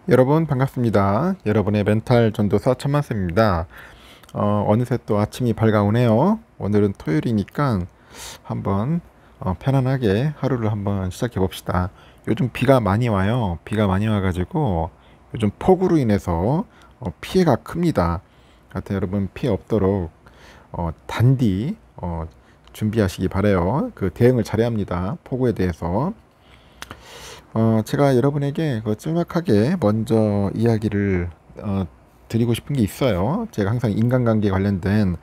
여러분 반갑습니다. 여러분의 멘탈 전도사 천만쌤입니다. 어느새 또 아침이 밝아오네요. 오늘은 토요일이니까 한번 편안하게 하루를 한번 시작해 봅시다. 요즘 비가 많이 와요. 비가 많이 와가지고 요즘 폭우로 인해서 피해가 큽니다. 하여튼 여러분 피해 없도록 단디 준비하시기 바래요. 그 대응을 잘해야 합니다. 폭우에 대해서. 제가 여러분에게 짤막하게 먼저 이야기를 드리고 싶은 게 있어요. 제가 항상 인간관계 관련된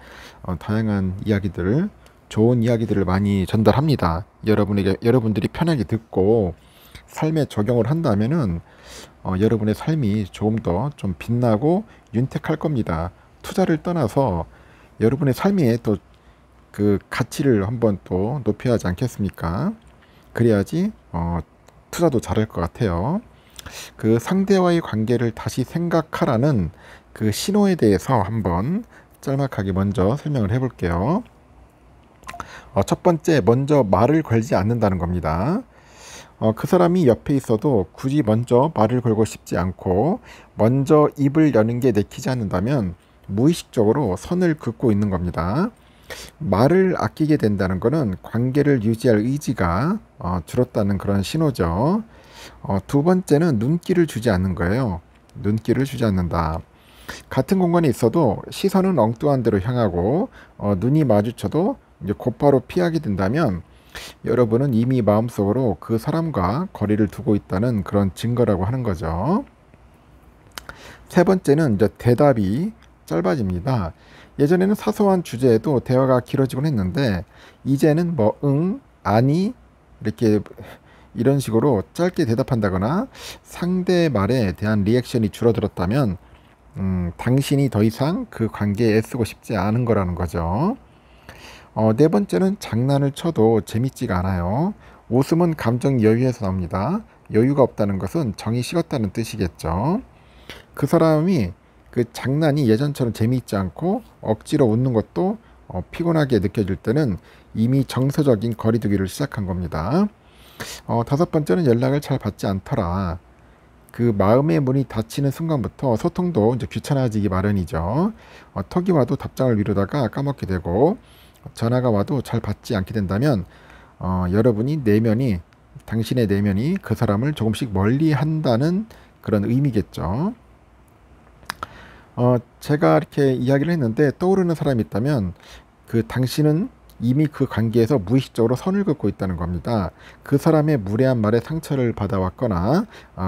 다양한 이야기들, 좋은 이야기들을 많이 전달합니다. 여러분들이 편하게 듣고 삶에 적용을 한다면은 여러분의 삶이 조금 더 좀 빛나고 윤택할 겁니다. 투자를 떠나서 여러분의 삶에 또 그 가치를 한번 또 높여야 하지 않겠습니까? 그래야지 투자도 잘할 것 같아요. 그 상대와의 관계를 다시 생각하라는 그 신호에 대해서 한번 짤막하게 먼저 설명을 해볼게요. 첫 번째, 먼저 말을 걸지 않는다는 겁니다. 그 사람이 옆에 있어도 굳이 먼저 말을 걸고 싶지 않고 먼저 입을 여는 게 내키지 않는다면 무의식적으로 선을 긋고 있는 겁니다. 말을 아끼게 된다는 것은 관계를 유지할 의지가 줄었다는 그런 신호죠. 두 번째는 눈길을 주지 않는 거예요. 눈길을 주지 않는다. 같은 공간에 있어도 시선은 엉뚱한 데로 향하고 눈이 마주쳐도 이제 곧바로 피하게 된다면 여러분은 이미 마음속으로 그 사람과 거리를 두고 있다는 그런 증거라고 하는 거죠. 세 번째는 이제 대답이 짧아집니다. 예전에는 사소한 주제에도 대화가 길어지곤 했는데 이제는 뭐 응, 아니 이렇게 이런 식으로 짧게 대답한다거나 상대 말에 대한 리액션이 줄어들었다면 당신이 더 이상 그 관계에 애쓰고 싶지 않은 거라는 거죠. 네 번째는 장난을 쳐도 재밌지가 않아요. 웃음은 감정 여유에서 나옵니다. 여유가 없다는 것은 정이 식었다는 뜻이겠죠. 그 사람이 그 장난이 예전처럼 재미있지 않고 억지로 웃는 것도 피곤하게 느껴질 때는 이미 정서적인 거리두기를 시작한 겁니다. 다섯 번째는 연락을 잘 받지 않더라. 그 마음의 문이 닫히는 순간부터 소통도 이제 귀찮아지기 마련이죠. 톡이 와도 답장을 미루다가 까먹게 되고 전화가 와도 잘 받지 않게 된다면 당신의 내면이 그 사람을 조금씩 멀리 한다는 그런 의미겠죠. 제가 이렇게 이야기를 했는데 떠오르는 사람이 있다면 그 당신은 이미 그 관계에서 무의식적으로 선을 긋고 있다는 겁니다. 그 사람의 무례한 말에 상처를 받아왔거나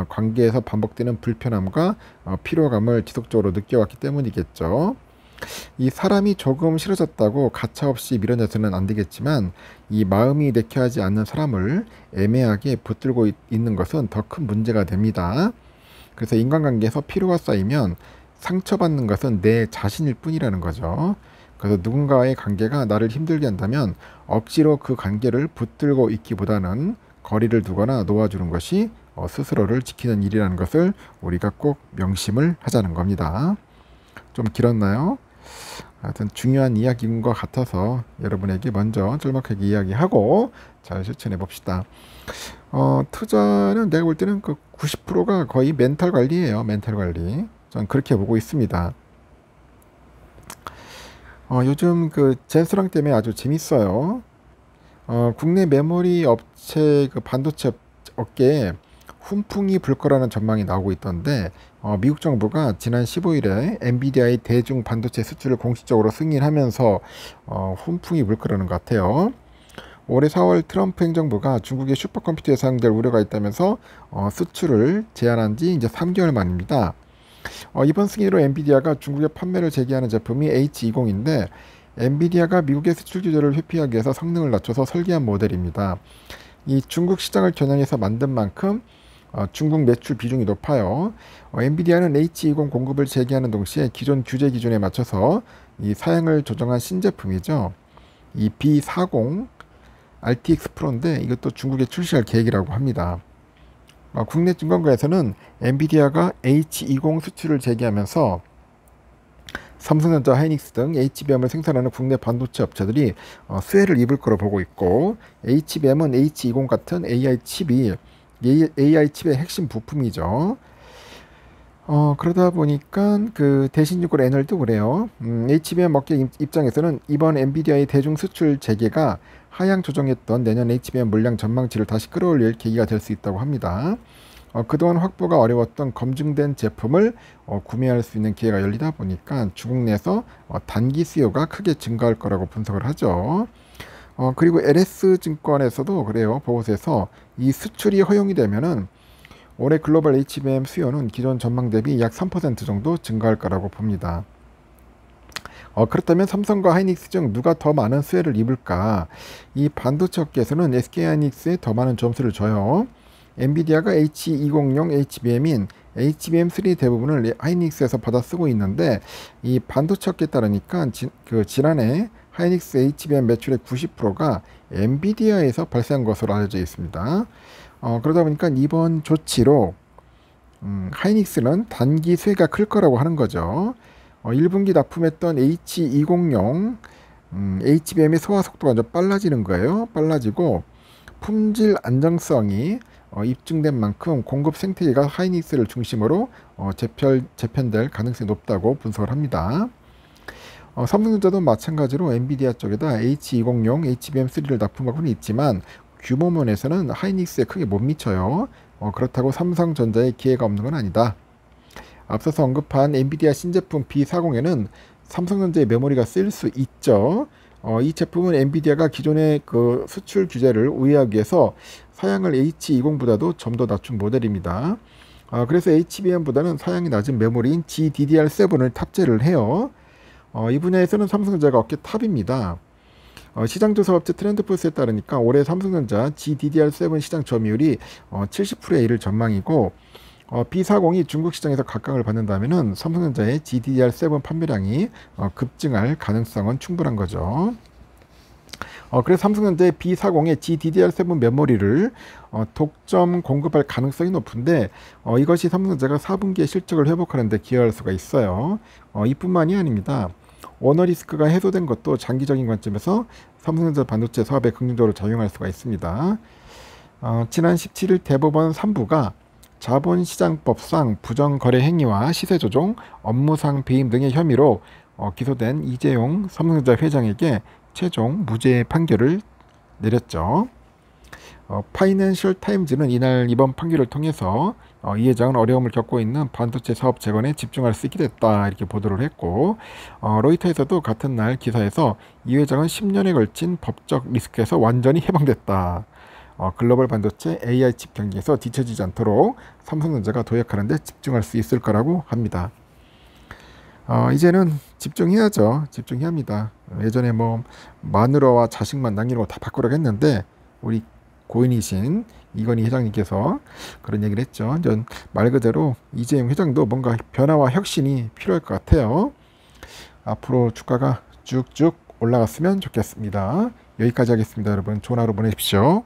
관계에서 반복되는 불편함과 피로감을 지속적으로 느껴왔기 때문이겠죠. 이 사람이 조금 싫어졌다고 가차없이 밀어내서는 안 되겠지만 이 마음이 내켜하지 않는 사람을 애매하게 붙들고 있는 것은 더 큰 문제가 됩니다. 그래서 인간관계에서 피로가 쌓이면 상처받는 것은 내 자신일 뿐이라는 거죠. 그래서 누군가의 관계가 나를 힘들게 한다면 억지로 그 관계를 붙들고 있기보다는 거리를 두거나 놓아주는 것이 스스로를 지키는 일이라는 것을 우리가 꼭 명심을 하자는 겁니다. 좀 길었나요? 하여튼 중요한 이야기인 것 같아서 여러분에게 먼저 짤막하게 이야기하고 잘 실천해 봅시다. 투자는 내가 볼 때는 그 90%가 거의 멘탈 관리예요. 멘탈 관리. 전 그렇게 보고 있습니다. 요즘 그 젠스랑 때문에 아주 재밌어요. 국내 메모리 업체 그 반도체 업계에 훈풍이 불 거라는 전망이 나오고 있던데 미국 정부가 지난 15일에 엔비디아의 대중 반도체 수출을 공식적으로 승인하면서 훈풍이 불 거라는 것 같아요. 올해 4월 트럼프 행정부가 중국의 슈퍼컴퓨터에 사용될 우려가 있다면서 수출을 제한한 지 이제 3개월 만입니다. 이번 승인으로 엔비디아가 중국에 판매를 재개하는 제품이 H20인데 엔비디아가 미국의 수출 규제를 회피하기 위해서 성능을 낮춰서 설계한 모델입니다. 이 중국 시장을 겨냥해서 만든 만큼 중국 매출 비중이 높아요. 엔비디아는 H20 공급을 재개하는 동시에 기존 규제 기준에 맞춰서 이 사양을 조정한 신제품이죠. 이 B40 RTX 프로인데 이것도 중국에 출시할 계획이라고 합니다. 국내 증권가에서는 엔비디아가 H20 수출을 재개하면서 삼성전자, 하이닉스 등 HBM을 생산하는 국내 반도체 업체들이 수혜를 입을 거로 보고 있고, HBM은 H20 같은 AI 칩의 핵심 부품이죠. 그러다 보니까 그 대신주고 애널도 그래요. HBM 업계 입장에서는 이번 엔비디아의 대중 수출 재개가 하향 조정했던 내년 HBM 물량 전망치를 다시 끌어올릴 계기가 될 수 있다고 합니다. 그동안 확보가 어려웠던 검증된 제품을 구매할 수 있는 기회가 열리다 보니까 중국 내에서 단기 수요가 크게 증가할 거라고 분석을 하죠. 그리고 LS증권에서도 그래요. 보고서에서 이 수출이 허용이 되면은 올해 글로벌 HBM 수요는 기존 전망 대비 약 3% 정도 증가할 거라고 봅니다. 그렇다면 삼성과 하이닉스 중 누가 더 많은 수혜를 입을까? 이 반도체 업계에서는 SK하이닉스에 더 많은 점수를 줘요. 엔비디아가 H200 HBM인 HBM3 대부분을 하이닉스에서 받아 쓰고 있는데 이 반도체 업계에 따르니까 지난해 하이닉스 HBM 매출의 90%가 엔비디아에서 발생한 것으로 알려져 있습니다. 그러다 보니까 이번 조치로 하이닉스는 단기 수혜가 클 거라고 하는 거죠. 1분기 납품했던 H200 HBM의 소화 속도가 좀 빨라지는 거예요. 빨라지고 품질 안정성이 입증된 만큼 공급 생태계가 하이닉스를 중심으로 재편될 가능성이 높다고 분석을 합니다. 삼성전자도 마찬가지로 엔비디아 쪽에다 H200 HBM3를 납품하고는 있지만 규모면에서는 하이닉스에 크게 못 미쳐요. 그렇다고 삼성전자에 기회가 없는 건 아니다. 앞서서 언급한 엔비디아 신제품 B40에는 삼성전자의 메모리가 쓰일 수 있죠. 이 제품은 엔비디아가 기존의 그 수출 규제를 우회하기 위해서 사양을 H20보다도 좀 더 낮춘 모델입니다. 그래서 HBM보다는 사양이 낮은 메모리인 GDDR7을 탑재를 해요. 이 분야에서는 삼성전자가 업계 탑입니다. 시장조사 업체 트렌드포스에 따르니까 올해 삼성전자 GDDR7 시장 점유율이 70%에 이를 전망이고 B40이 중국 시장에서 각광을 받는다면 삼성전자의 GDDR7 판매량이 급증할 가능성은 충분한 거죠. 그래서 삼성전자의 B40의 GDDR7 메모리를 독점 공급할 가능성이 높은데 이것이 삼성전자가 4분기의 실적을 회복하는 데 기여할 수가 있어요. 이뿐만이 아닙니다. 오너 리스크가 해소된 것도 장기적인 관점에서 삼성전자 반도체 사업에 긍정적으로 작용할 수가 있습니다. 지난 17일 대법원 3부가 자본시장법상 부정거래 행위와 시세조종, 업무상 배임 등의 혐의로 기소된 이재용 삼성전자 회장에게 최종 무죄 판결을 내렸죠. 파이낸셜 타임즈는 이날 이번 판결을 통해서 이 회장은 어려움을 겪고 있는 반도체 사업 재건에 집중할 수 있게 됐다 이렇게 보도를 했고 로이터에서도 같은 날 기사에서 이 회장은 10년에 걸친 법적 리스크에서 완전히 해방됐다. 글로벌 반도체 AI 칩 경기에서 뒤처지지 않도록 삼성전자가 도약하는 데 집중할 수 있을 거라고 합니다. 이제는 집중해야죠. 집중해야 합니다. 예전에 뭐 마누라와 자식만 남기는 거 다 바꾸라고 했는데 우리 고인이신 이건희 회장님께서 그런 얘기를 했죠. 말 그대로 이재용 회장도 뭔가 변화와 혁신이 필요할 것 같아요. 앞으로 주가가 쭉쭉 올라갔으면 좋겠습니다. 여기까지 하겠습니다. 여러분 좋은 하루 보내십시오.